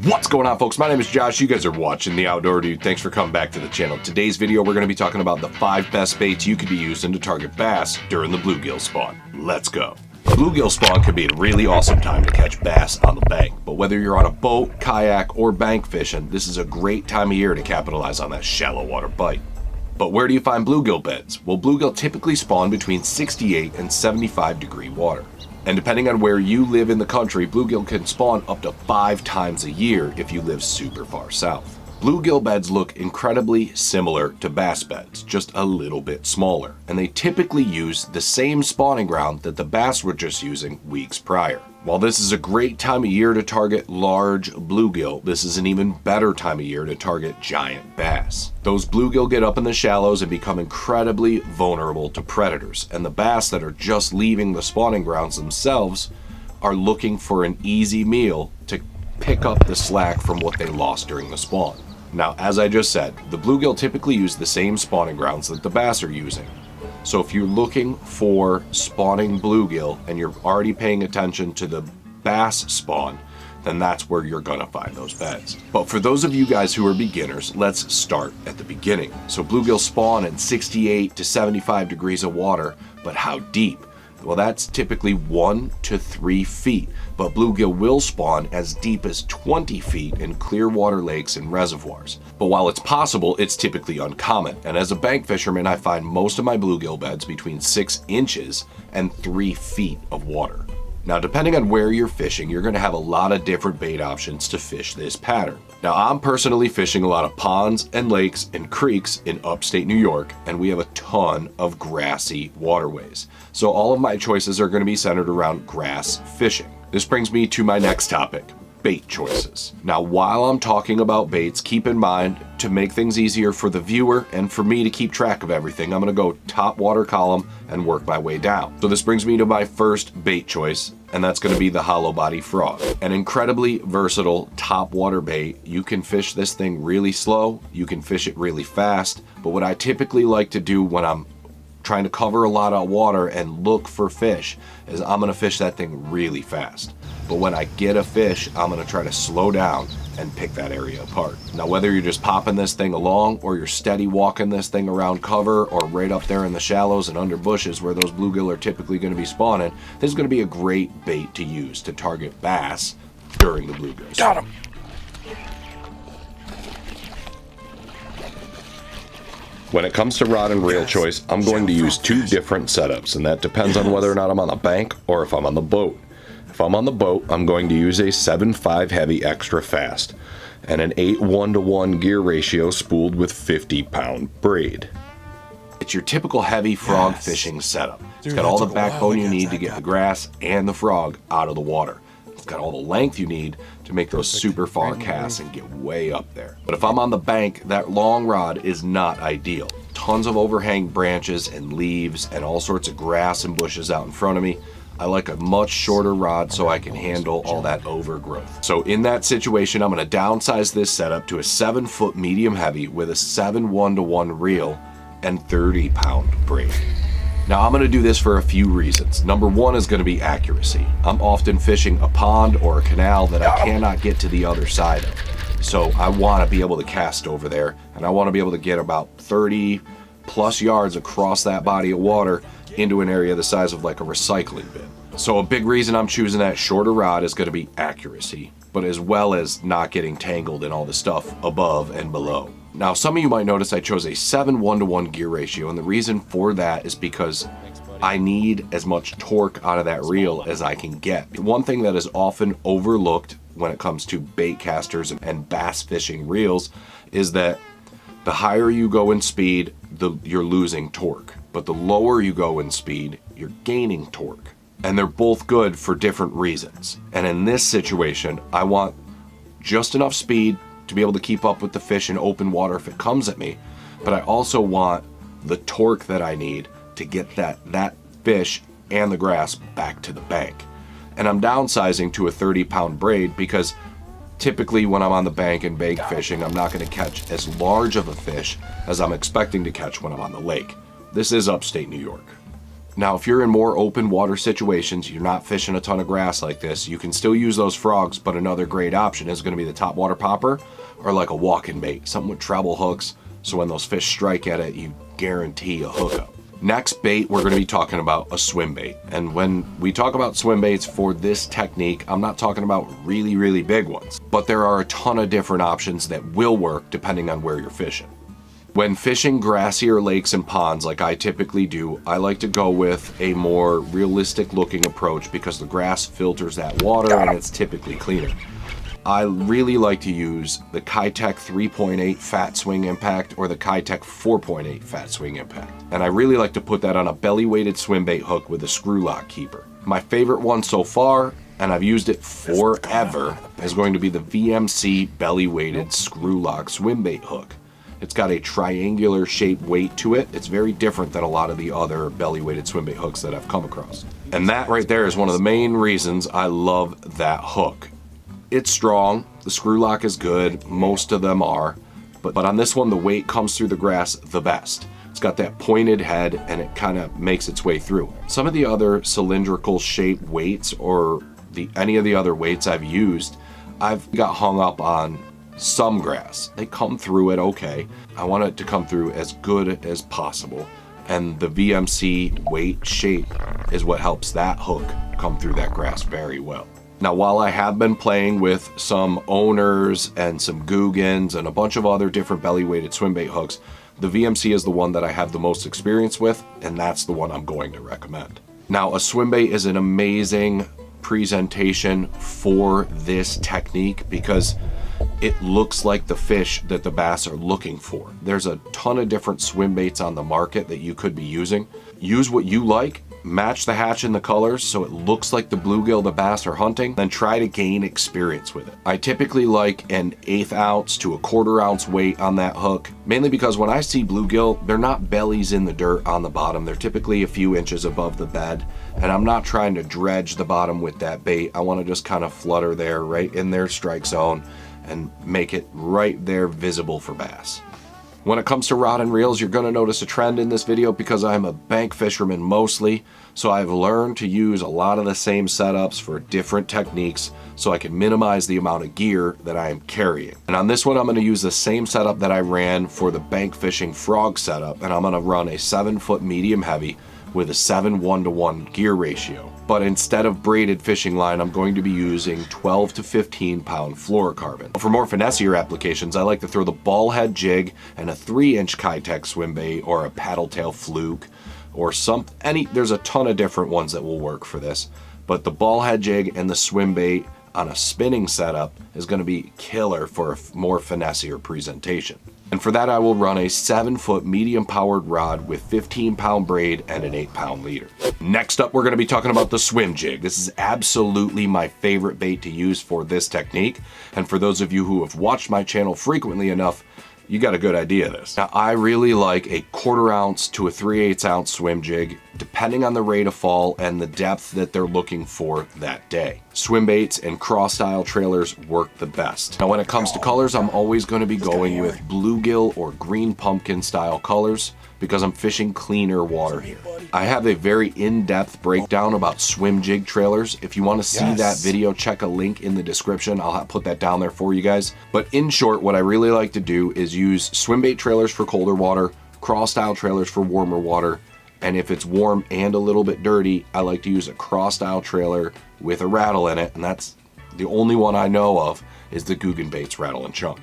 What's going on, folks? My name is Josh. You guys are watching The Outdoor Dude. Thanks for coming back to the channel. Today's video, we're going to be talking about the 5 best baits you could be using to target bass during the bluegill spawn. Let's go. Bluegill spawn can be a really awesome time to catch bass on the bank, but whether you're on a boat, kayak, or bank fishing, this is a great time of year to capitalize on that shallow water bite. But where do you find bluegill beds? Well, bluegill typically spawn between 68 and 75 degree water. And depending on where you live in the country, bluegill can spawn up to 5 times a year if you live super far south. Bluegill beds look incredibly similar to bass beds, just a little bit smaller, and they typically use the same spawning ground that the bass were just using weeks prior. While this is a great time of year to target large bluegill, this is an even better time of year to target giant bass. Those bluegill get up in the shallows and become incredibly vulnerable to predators, and the bass that are just leaving the spawning grounds themselves are looking for an easy meal to pick up the slack from what they lost during the spawn. Now, as I just said, the bluegill typically use the same spawning grounds that the bass are using. So if you're looking for spawning bluegill and you're already paying attention to the bass spawn, then that's where you're gonna find those beds. But for those of you guys who are beginners, let's start at the beginning. So bluegill spawn in 68 to 75 degrees of water, but how deep? Well, that's typically 1 to 3 feet, but bluegill will spawn as deep as 20 feet in clear water lakes and reservoirs. But while it's possible, it's typically uncommon. And as a bank fisherman, I find most of my bluegill beds between 6 inches and 3 feet of water. Now, depending on where you're fishing, you're gonna have a lot of different bait options to fish this pattern. Now, I'm personally fishing a lot of ponds and lakes and creeks in upstate New York, and we have a ton of grassy waterways. So all of my choices are gonna be centered around grass fishing. This brings me to my next topic, bait choices. Now, while I'm talking about baits, keep in mind, to make things easier for the viewer and for me to keep track of everything, I'm gonna go top water column and work my way down. So this brings me to my first bait choice, and that's gonna be the hollow body frog. An incredibly versatile top water bait. You can fish this thing really slow, you can fish it really fast, but what I typically like to do when I'm trying to cover a lot of water and look for fish is I'm gonna fish that thing really fast. But when I get a fish, I'm gonna try to slow down and pick that area apart. Now, whether you're just popping this thing along or you're steady walking this thing around cover or right up there in the shallows and under bushes where those bluegill are typically gonna be spawning, this is gonna be a great bait to use to target bass during the bluegill. Got him! When it comes to rod and reel choice, I'm going to use 2 different setups, and that depends on whether or not I'm on the bank or if I'm on the boat. If I'm on the boat, I'm going to use a 7.5 heavy extra fast and an 8 1-to-1 gear ratio spooled with 50-pound braid. It's your typical heavy frog fishing setup. It's got all the backbone you need to get the grass and the frog out of the water. It's got all the length you need to make those super far casts and get way up there. But if I'm on the bank, that long rod is not ideal. Tons of overhang branches and leaves and all sorts of grass and bushes out in front of me. I like a much shorter rod so I can handle all that overgrowth. So in that situation, I'm gonna downsize this setup to a 7-foot medium heavy with a 7 1-to-1 reel and 30-pound braid. Now, I'm gonna do this for a few reasons. Number 1 is gonna be accuracy. I'm often fishing a pond or a canal that I cannot get to the other side of. So I wanna be able to cast over there, and I wanna be able to get about 30 plus yards across that body of water into an area the size of like a recycling bin. So a big reason I'm choosing that shorter rod is gonna be accuracy, but as well as not getting tangled in all the stuff above and below. Now, some of you might notice I chose a 7 1-to-1 gear ratio, and the reason for that is because I need as much torque out of that reel as I can get. One thing that is often overlooked when it comes to bait casters and bass fishing reels is that the higher you go in speed, you're losing torque. But the lower you go in speed, you're gaining torque. And they're both good for different reasons. And in this situation, I want just enough speed to be able to keep up with the fish in open water if it comes at me, but I also want the torque that I need to get that fish and the grass back to the bank. And I'm downsizing to a 30-pound braid because typically when I'm on the bank and bank fishing, I'm not gonna catch as large of a fish as I'm expecting to catch when I'm on the lake. This is upstate New York. Now, if you're in more open water situations, you're not fishing a ton of grass like this, you can still use those frogs, but another great option is going to be the topwater popper or like a walking bait, something with treble hooks, so when those fish strike at it, you guarantee a hookup. Next bait, we're going to be talking about a swim bait. And when we talk about swim baits for this technique, I'm not talking about really, really big ones, but there are a ton of different options that will work depending on where you're fishing. When fishing grassier lakes and ponds like I typically do, I like to go with a more realistic looking approach because the grass filters that water and it's typically cleaner. I really like to use the Kitech 3.8 Fat Swing Impact or the Kitech 4.8 Fat Swing Impact. And I really like to put that on a belly-weighted swim bait hook with a screw lock keeper. My favorite one so far, and I've used it forever, is going to be the VMC belly-weighted screw lock swim bait hook. It's got a triangular shaped weight to it. It's very different than a lot of the other belly-weighted swim bait hooks that I've come across. And that right there is one of the main reasons I love that hook. It's strong, the screw lock is good, most of them are, but on this one the weight comes through the grass the best. It's got that pointed head and it kind of makes its way through. Some of the other cylindrical shaped weights or any of the other weights I've used, I've got hung up on some grass. They come through it okay. I want it to come through as good as possible, and the VMC weight shape is what helps that hook come through that grass very well. Now, while I have been playing with some owners and some Googans and a bunch of other different belly-weighted swim bait hooks, the VMC is the one that I have the most experience with, and that's the one I'm going to recommend. Now, a swim bait is an amazing presentation for this technique because it looks like the fish that the bass are looking for. There's a ton of different swim baits on the market that you could be using. Use what you like, match the hatch and the colors so it looks like the bluegill the bass are hunting, then try to gain experience with it. I typically like an 1/8 ounce to a 1/4 ounce weight on that hook, mainly because when I see bluegill, they're not bellies in the dirt on the bottom. They're typically a few inches above the bed, and I'm not trying to dredge the bottom with that bait. I want to just kind of flutter there right in their strike zone and make it right there visible for bass. When it comes to rod and reels, you're going to notice a trend in this video because I'm a bank fisherman mostly, so I've learned to use a lot of the same setups for different techniques so I can minimize the amount of gear that I am carrying. And on this one, I'm going to use the same setup that I ran for the bank fishing frog setup, and I'm going to run a 7-foot medium heavy with a 7:1 gear ratio. But instead of braided fishing line, I'm going to be using 12 to 15 pound fluorocarbon. For more finessier applications, I like to throw the ball head jig and a 3-inch Kitech swim bait or a paddle tail fluke or there's a ton of different ones that will work for this. But the ball head jig and the swim bait on a spinning setup is going to be killer for a more finessier presentation. And for that, I will run a 7-foot medium powered rod with 15-pound braid and an 8-pound leader. Next up, we're going to be talking about the swim jig. This is absolutely my favorite bait to use for this technique. And for those of you who have watched my channel frequently enough, you got a good idea of this. Now, I really like a 1/4 ounce to a 3/8 ounce swim jig, depending on the rate of fall and the depth that they're looking for that day. Swim baits and cross style trailers work the best. Now, when it comes to colors, I'm always going to be going with bluegill or green pumpkin style colors because I'm fishing cleaner water here. I have a very in-depth breakdown about swim jig trailers. If you want to see that video, check a link in the description. I'll put that down there for you guys. But in short, what I really like to do is use swim bait trailers for colder water, cross style trailers for warmer water, and if it's warm and a little bit dirty, I like to use a cross style trailer with a rattle in it, and that's the only one I know of is the Googan Baits Rattle and Chunk.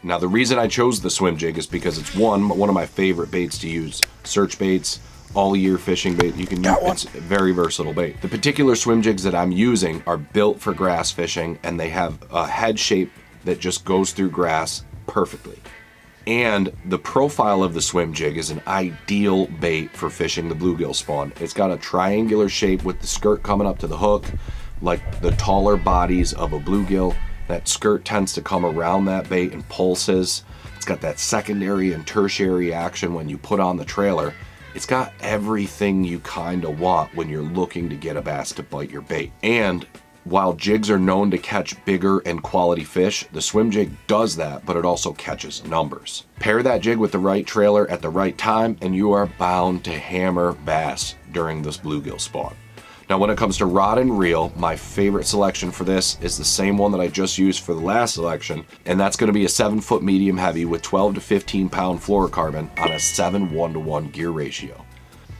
Now, the reason I chose the swim jig is because it's one of my favorite baits to use. Search baits, all year fishing bait, you can use it's a very versatile bait. The particular swim jigs that I'm using are built for grass fishing, and they have a head shape that just goes through grass perfectly. And the profile of the swim jig is an ideal bait for fishing the bluegill spawn. It's got a triangular shape with the skirt coming up to the hook, like the taller bodies of a bluegill. That skirt tends to come around that bait and pulses. It's got that secondary and tertiary action when you put on the trailer. It's got everything you kind of want when you're looking to get a bass to bite your bait. And while jigs are known to catch bigger and quality fish, the swim jig does that, but it also catches numbers. Pair that jig with the right trailer at the right time, and you are bound to hammer bass during this bluegill spawn. Now, when it comes to rod and reel, my favorite selection for this is the same one that I just used for the last selection, and that's going to be a 7-foot medium heavy with 12 to 15 pound fluorocarbon on a 7:1-to-1 gear ratio.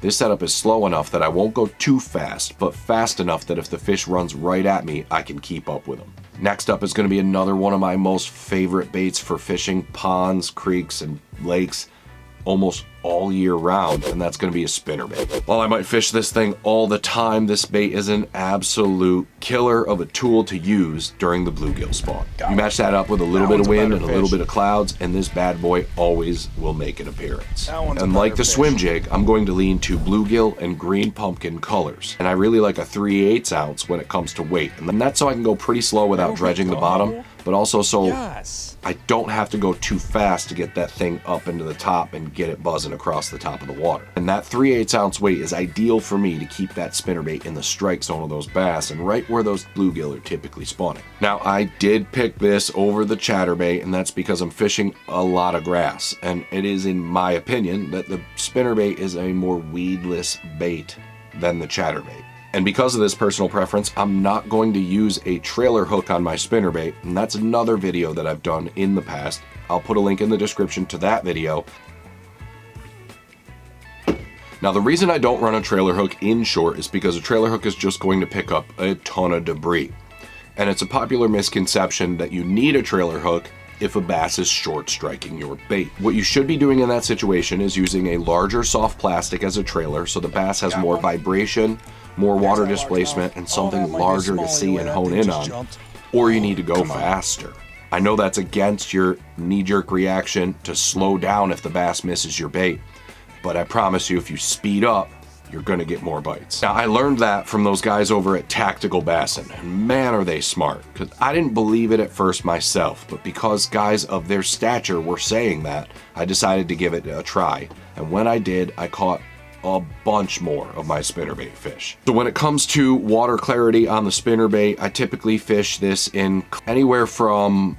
This setup is slow enough that I won't go too fast, but fast enough that if the fish runs right at me, I can keep up with him. Next up is going to be another one of my most favorite baits for fishing ponds, creeks, and lakes almost all year round, and that's going to be a spinnerbait. While I might fish this thing all the time, this bait is an absolute killer of a tool to use during the bluegill spawn. You match that up with a little bit of wind and a little bit of clouds, and this bad boy always will make an appearance. And like the swim jig, I'm going to lean to bluegill and green pumpkin colors, and I really like a 3/8 ounce when it comes to weight, and that's so I can go pretty slow without dredging the bottom, but also so I don't have to go too fast to get that thing up into the top and get it buzzing across the top of the water. And that 3/8 ounce weight is ideal for me to keep that spinnerbait in the strike zone of those bass and right where those bluegill are typically spawning. Now, I did pick this over the chatterbait, and that's because I'm fishing a lot of grass, and it is, in my opinion, that the spinnerbait is a more weedless bait than the chatterbait. And because of this personal preference, I'm not going to use a trailer hook on my spinnerbait, and that's another video that I've done in the past. I'll put a link in the description to that video. Now, the reason I don't run a trailer hook in short is because a trailer hook is just going to pick up a ton of debris. And it's a popular misconception that you need a trailer hook if a bass is short striking your bait. What you should be doing in that situation is using a larger soft plastic as a trailer so the bass has more vibration, more water displacement, and something larger to see and hone in on, or you need to go faster. I know that's against your knee-jerk reaction to slow down if the bass misses your bait, but I promise you, if you speed up, you're gonna get more bites. Now, I learned that from those guys over at Tactical Bassin, and man, are they smart, because I didn't believe it at first myself, but because guys of their stature were saying that, I decided to give it a try, and when I did, I caught a bunch more of my spinnerbait fish. So when it comes to water clarity on the spinnerbait, I typically fish this in anywhere from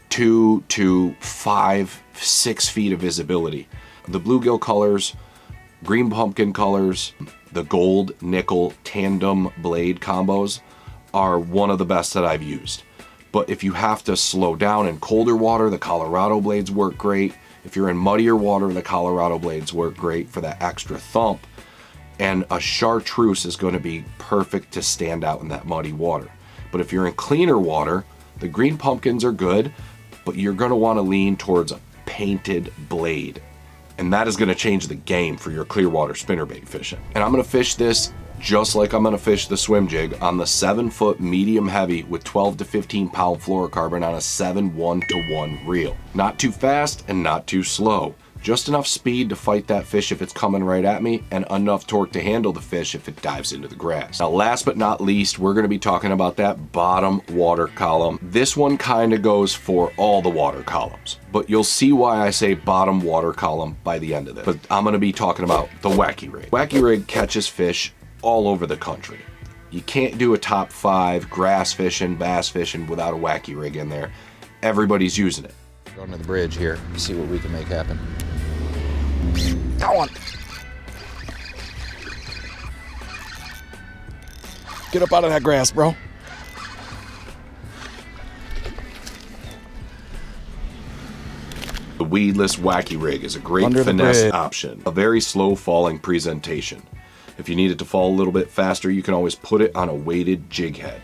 2 to 5, 6 feet of visibility. The bluegill colors, green pumpkin colors, the gold nickel tandem blade combos are one of the best that I've used. But if you have to slow down in colder water, the Colorado blades work great. If you're in muddier water, the Colorado blades work great for that extra thump. And a chartreuse is going to be perfect to stand out in that muddy water. But if you're in cleaner water, the green pumpkins are good, but you're going to want to lean towards a painted blade. And that is going to change the game for your clear water spinnerbait fishing. And I'm going to fish this just like I'm going to fish the swim jig on the 7-foot medium heavy with 12 to 15 pound fluorocarbon on a 7:1-to-1 reel. Not too fast and not too slow. Just enough speed to fight that fish if it's coming right at me, and enough torque to handle the fish if it dives into the grass. Now, last but not least, we're going to be talking about that bottom water column. This one kind of goes for all the water columns, but you'll see why I say bottom water column by the end of this. But I'm going to be talking about the Wacky Rig. Wacky Rig catches fish all over the country. You can't do a top 5 grass fishing, bass fishing without a Wacky Rig in there. Everybody's using it. Going to the bridge here, see what we can make happen. Go on. Get up out of that grass, bro. The weedless Wacky Rig is a great finesse option. A very slow falling presentation. If you need it to fall a little bit faster, you can always put it on a weighted jig head.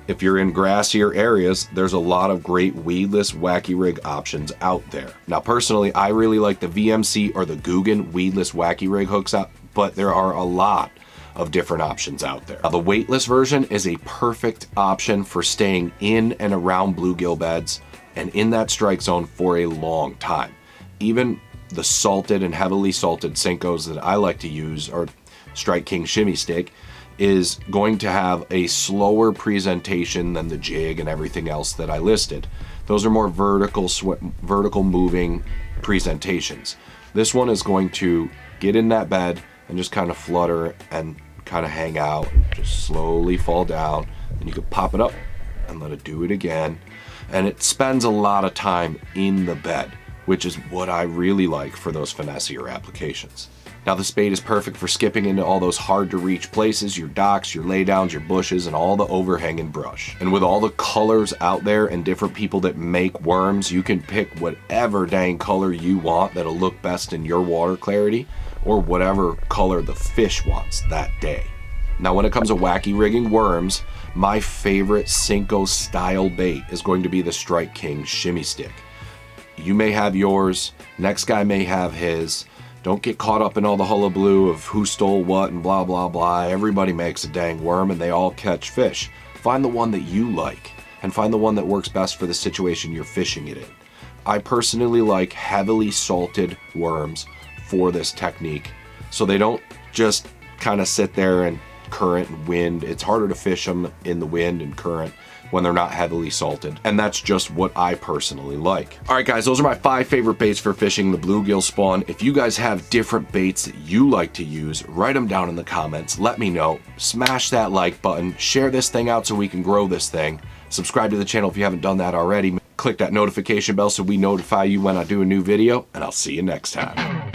If you're in grassier areas, there's a lot of great weedless Wacky Rig options out there. Now, personally, I really like the VMC or the Guggen weedless Wacky Rig hooks up, but there are a lot of different options out there. Now, the weightless version is a perfect option for staying in and around bluegill beds and in that strike zone for a long time. Even the salted and heavily salted Senkos that I like to use, or Strike King Shimmy Stick, is going to have a slower presentation than the jig and everything else that I listed. Those are more vertical moving presentations. This one is going to get in that bed and just kind of flutter and kind of hang out and just slowly fall down, And you can pop it up and let it do it again. And it spends a lot of time in the bed, which is what I really like for those finessier applications. Now this bait is perfect for skipping into all those hard to reach places, your docks, your laydowns, your bushes, and all the overhanging brush. And with all the colors out there and different people that make worms, you can pick whatever dang color you want that'll look best in your water clarity, or whatever color the fish wants that day. Now when it comes to wacky rigging worms, my favorite Cinco style bait is going to be the Strike King shimmy stick. You may have yours, next guy may have his. Don't get caught up in all the hullabaloo of who stole what and blah blah blah. Everybody makes a dang worm and they all catch fish. Find the one that you like and find the one that works best for the situation you're fishing it in. I personally like heavily salted worms for this technique, so they don't just kind of sit there in current and wind. It's harder to fish them in the wind and current when they're not heavily salted, and that's just what I personally like. All right guys, those are my 5 favorite baits for fishing the bluegill spawn. If you guys have different baits that you like to use, write them down in the comments, let me know. Smash that like button, share this thing out so we can grow this thing. Subscribe to the channel if you haven't done that already. Click that notification bell so we notify you when I do a new video, and I'll see you next time.